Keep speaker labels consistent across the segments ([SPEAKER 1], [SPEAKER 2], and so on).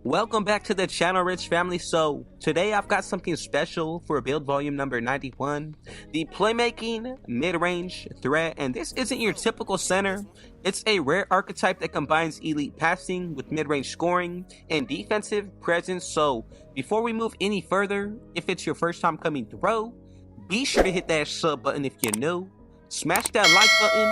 [SPEAKER 1] Welcome back to the channel, Rich family. So today I've got something special for build volume number 91, the Playmaking Mid-Range Threat. And this isn't your typical center. It's a rare archetype that combines elite passing with mid-range scoring and defensive presence. So before we move any further, if it's your first time coming through, be sure to hit that sub button if you're new, smash that like button,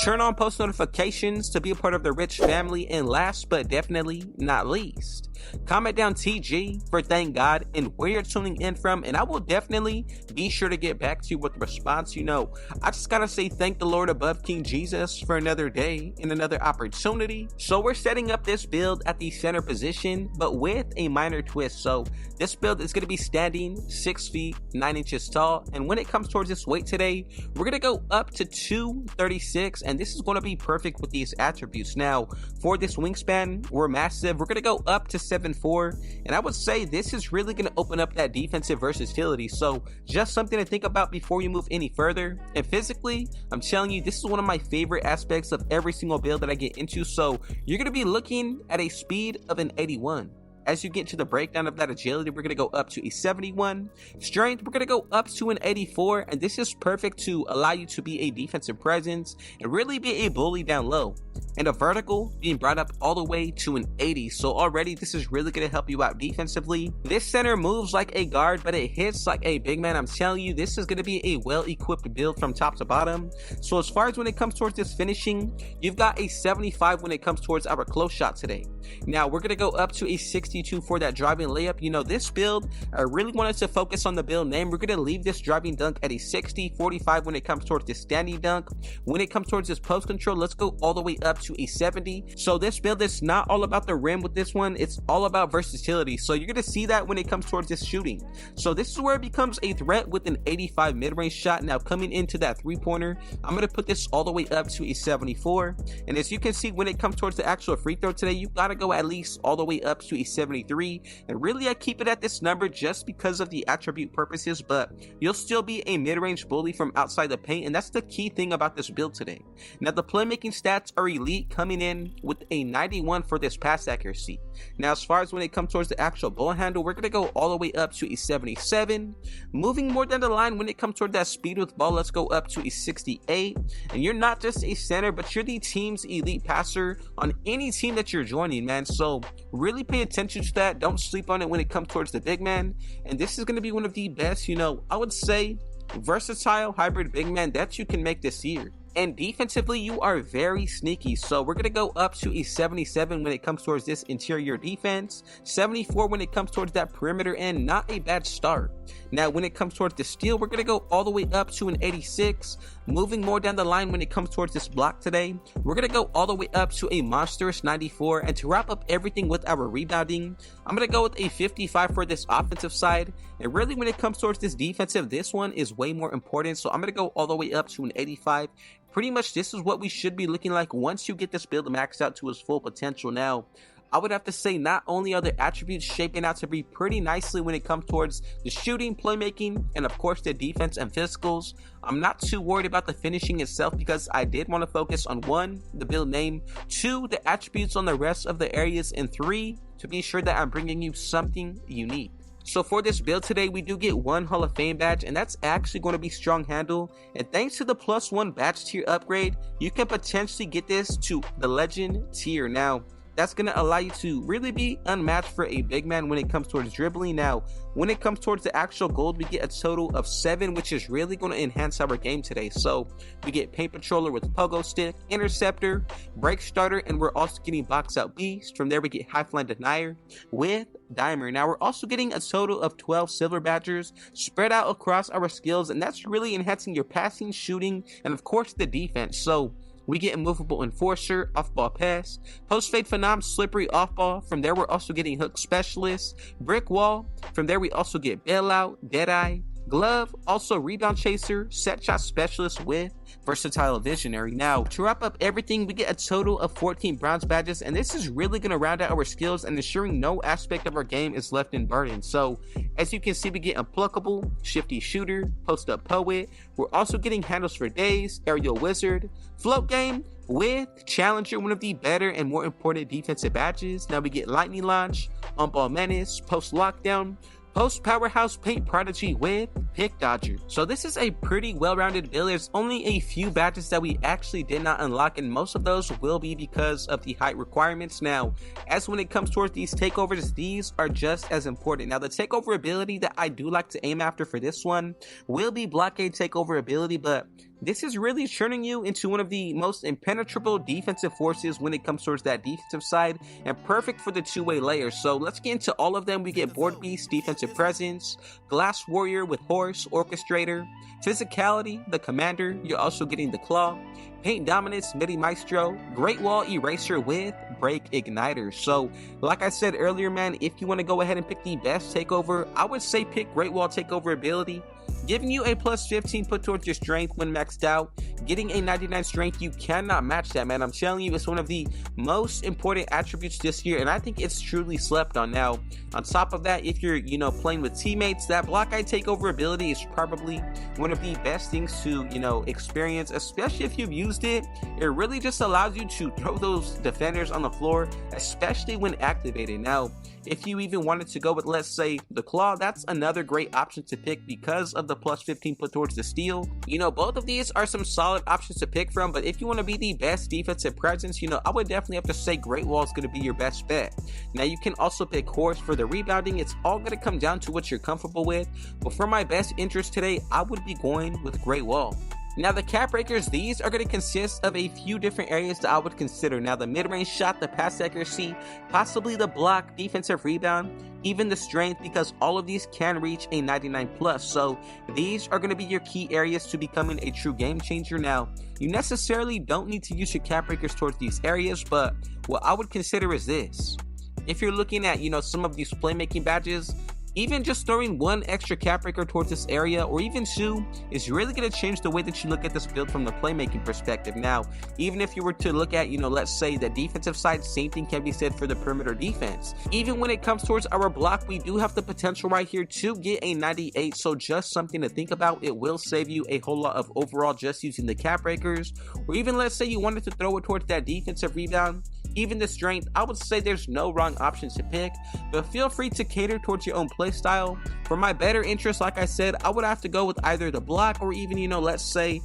[SPEAKER 1] turn on post notifications to be a part of the Rich family, and last but definitely not least, comment down TG for thank God and where you're tuning in from, and I will definitely be sure to get back to you with the response. You know, I just gotta say thank the Lord above King Jesus for another day and another opportunity. So we're setting up this build at the center position, but with a minor twist. So this build is gonna be standing 6 feet 9 inches tall, and when it comes towards this weight today, we're gonna go up to 236, and this is going to be perfect with these attributes. Now for this wingspan, we're massive. We're going to go up to 7'4", and I would say this is really going to open up that defensive versatility. So just something to think about before you move any further. And physically, I'm telling you, this is one of my favorite aspects of every single build that I get into. So you're going to be looking at a speed of an 81. As you get to the breakdown of that agility, we're going to go up to a 71. Strength, we're going to go up to an 84. And this is perfect to allow you to be a defensive presence and really be a bully down low. And a vertical being brought up all the way to an 80. So already this is really going to help you out defensively. This center moves like a guard, but it hits like a big man. I'm telling you, this is going to be a well-equipped build from top to bottom. So as far as when it comes towards this finishing, you've got a 75 when it comes towards our close shot today. Now we're going to go up to a 62 for that driving layup. You know, this build, I really wanted to focus on the build name. We're going to leave this driving dunk at a 60, 45 when it comes towards this standing dunk. When it comes towards this post control, let's go all the way up to a 70. So this build is not all about the rim with this one, it's all about versatility. So you're going to see that when it comes towards this shooting. So this is where it becomes a threat with an 85 mid-range shot. Now coming into that three-pointer, I'm going to put this all the way up to a 74. And as you can see, when it comes towards the actual free throw today, you got to go at least all the way up to a 73. And really I keep it at this number just because of the attribute purposes, but you'll still be a mid-range bully from outside the paint, and that's the key thing about this build today. Now the playmaking stats are elite, coming in with a 91 for this pass accuracy. Now as far as when it comes towards the actual ball handle, we're going to go all the way up to a 77. Moving more down the line when it comes toward that speed with ball, let's go up to a 68. And you're not just a center, but you're the team's elite passer on any team that you're joining, man. So really pay attention to that. Don't sleep on it when it comes towards the big man. And this is going to be one of the best, you know, I would say versatile hybrid big man that you can make this year. And defensively, you are very sneaky. So we're going to go up to a 77 when it comes towards this interior defense, 74 when it comes towards that perimeter end. Not a bad start. Now when it comes towards the steal, we're going to go all the way up to an 86. Moving more down the line when it comes towards this block today, we're going to go all the way up to a monstrous 94. And to wrap up everything with our rebounding, I'm going to go with a 55 for this offensive side. And really when it comes towards this defensive, this one is way more important. So I'm going to go all the way up to an 85. Pretty much this is what we should be looking like once you get this build maxed out to its full potential. Now I would have to say not only are the attributes shaping out to be pretty nicely when it comes towards the shooting, playmaking, and of course the defense and physicals, I'm not too worried about the finishing itself because I did want to focus on 1, the build name, 2, the attributes on the rest of the areas, and 3, to be sure that I'm bringing you something unique. So for this build today, we do get 1 Hall of Fame badge, and that's actually going to be strong handle. And thanks to the +1 badge tier upgrade, you can potentially get this to the legend tier. Now that's going to allow you to really be unmatched for a big man when it comes towards dribbling. Now when it comes towards the actual gold, we get a total of 7, which is really going to enhance our game today. So we get paint controller with pogo stick, interceptor, break starter, and we're also getting box out beast. From there we get high flying denier with dimer. Now we're also getting a total of 12 silver badgers spread out across our skills, and that's really enhancing your passing, shooting, and of course the defense. So we get immovable enforcer, off-ball pass, post-fade phenom, slippery off-ball. From there we're also getting hook specialist, brick wall. From there we also get bailout, deadeye, glove, also rebound chaser, set shot specialist with versatile visionary. Now to wrap up everything, we get a total of 14 bronze badges, and this is really going to round out our skills and ensuring no aspect of our game is left in burden. So as you can see, we get unpluckable, shifty shooter, post up poet. We're also getting handles for days, aerial wizard, float game with challenger, one of the better and more important defensive badges. Now we get lightning launch, on-ball menace, post-lockdown, post-powerhouse paint prodigy with pick dodger. So this is a pretty well-rounded build. There's only a few badges that we actually did not unlock, and most of those will be because of the height requirements. Now, as when it comes towards these takeovers, these are just as important. Now, the takeover ability that I do like to aim after for this one will be blockade takeover ability, but this is really turning you into one of the most impenetrable defensive forces when it comes towards that defensive side, and perfect for the two-way layers. So let's get into all of them. We get Board Beast, defensive presence, Glass Warrior with Horse, Orchestrator, Physicality, the Commander. You're also getting the Claw, Paint Dominance, Midi Maestro, Great Wall Eraser with Break Igniter. So like I said earlier, man, if you want to go ahead and pick the best takeover, I would say pick Great Wall takeover ability, giving you a plus 15 put towards your strength when maxed out, getting a 99 strength. You cannot match that, man. I'm telling you, it's one of the most important attributes this year, and I think it's truly slept on. Now, on top of that, if you're, playing with teammates, that blockade takeover ability is probably one of the best things to, experience, especially if you've used it. It really just allows you to throw those defenders on the floor, especially when activated. Now, if you even wanted to go with, let's say, the Claw, that's another great option to pick because of the plus 15 put towards the steal. Both of these are some solid options to pick from, but if you want to be the best defensive presence, I would definitely have to say Great Wall is going to be your best bet. Now, you can also pick Horse for the rebounding. It's all going to come down to what you're comfortable with, but for my best interest today, I would be going with Great Wall. Now, the cap breakers, these are going to consist of a few different areas that I would consider. Now, the mid-range shot, the pass accuracy, possibly the block, defensive rebound, even the strength, because all of these can reach a 99 plus. So these are going to be your key areas to becoming a true game changer. Now, you necessarily don't need to use your cap breakers towards these areas, but what I would consider is this. If you're looking at, some of these playmaking badges, even just throwing one extra cap breaker towards this area, or even two, is really going to change the way that you look at this build from the playmaking perspective. Now, even if you were to look at, let's say the defensive side, same thing can be said for the perimeter defense. Even when it comes towards our block, we do have the potential right here to get a 98, so just something to think about. It will save you a whole lot of overall just using the cap breakers, or even let's say you wanted to throw it towards that defensive rebound, even the strength. I would say there's no wrong options to pick, but feel free to cater towards your own play style. For my better interest, like I said, I would have to go with either the block or even, let's say,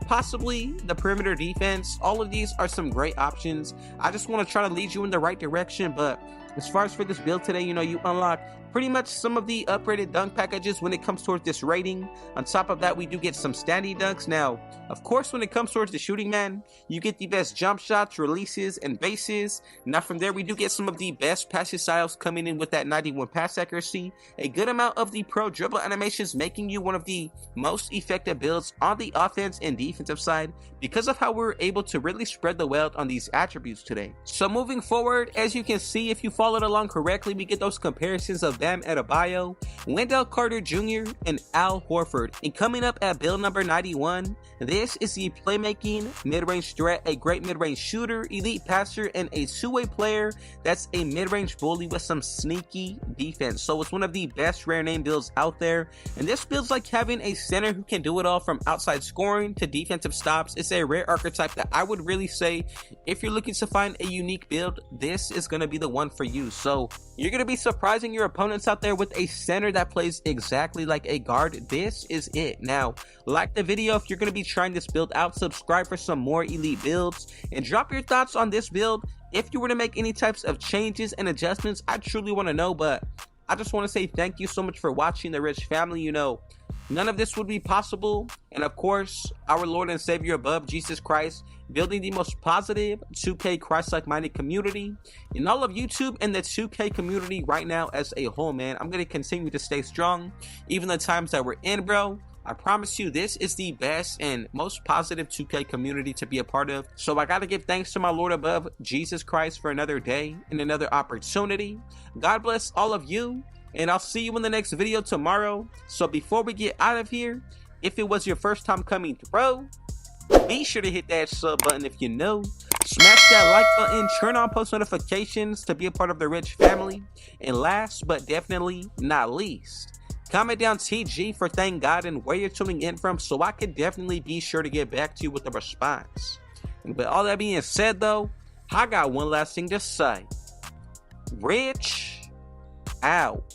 [SPEAKER 1] possibly the perimeter defense. All of these are some great options. I just want to try to lead you in the right direction, but as far as for this build today, you unlock pretty much some of the upgraded dunk packages when it comes towards this rating. On top of that, we do get some standing dunks. Now, of course, when it comes towards the shooting, man, you get the best jump shots, releases, and bases. Now, from there, we do get some of the best passing styles coming in with that 91 pass accuracy, a good amount of the pro dribble animations, making you one of the most effective builds on the offense and defensive side because of how we're able to really spread the wealth on these attributes today. So moving forward, as you can see, if you followed along correctly, we get those comparisons of Bam Adebayo, Wendell Carter Jr., and Al Horford. And coming up at build number 91, this is the playmaking mid-range threat, a great mid-range shooter, elite passer, and a two-way player that's a mid-range bully with some sneaky defense. So it's one of the best rare name builds out there, and this build's like having a center who can do it all from outside scoring to defensive stops. It's a rare archetype that I would really say, if you're looking to find a unique build, this is going to be the one for you. So you're going to be surprising your opponents out there with a center that plays exactly like a guard. This is it. Now, like the video if you're going to be trying this build out, subscribe for some more elite builds, and drop your thoughts on this build. If you were to make any types of changes and adjustments, I truly want to know, but I just want to say thank you so much for watching, the Rich family. None of this would be possible, and of course, our Lord and Savior above, Jesus Christ, building the most positive 2K Christ-like minded community in all of YouTube and the 2K community right now as a whole, man. I'm going to continue to stay strong, even the times that we're in, bro. I promise you, this is the best and most positive 2K community to be a part of. So I got to give thanks to my Lord above, Jesus Christ, for another day and another opportunity. God bless all of you, and I'll see you in the next video tomorrow. So before we get out of here, if it was your first time coming through, be sure to hit that sub button if you know. Smash that like button, turn on post notifications to be a part of the Rich family. And last but definitely not least, comment down TG for thank God and where you're tuning in from, so I can definitely be sure to get back to you with a response. And with all that being said though, I got one last thing to say. Rich out.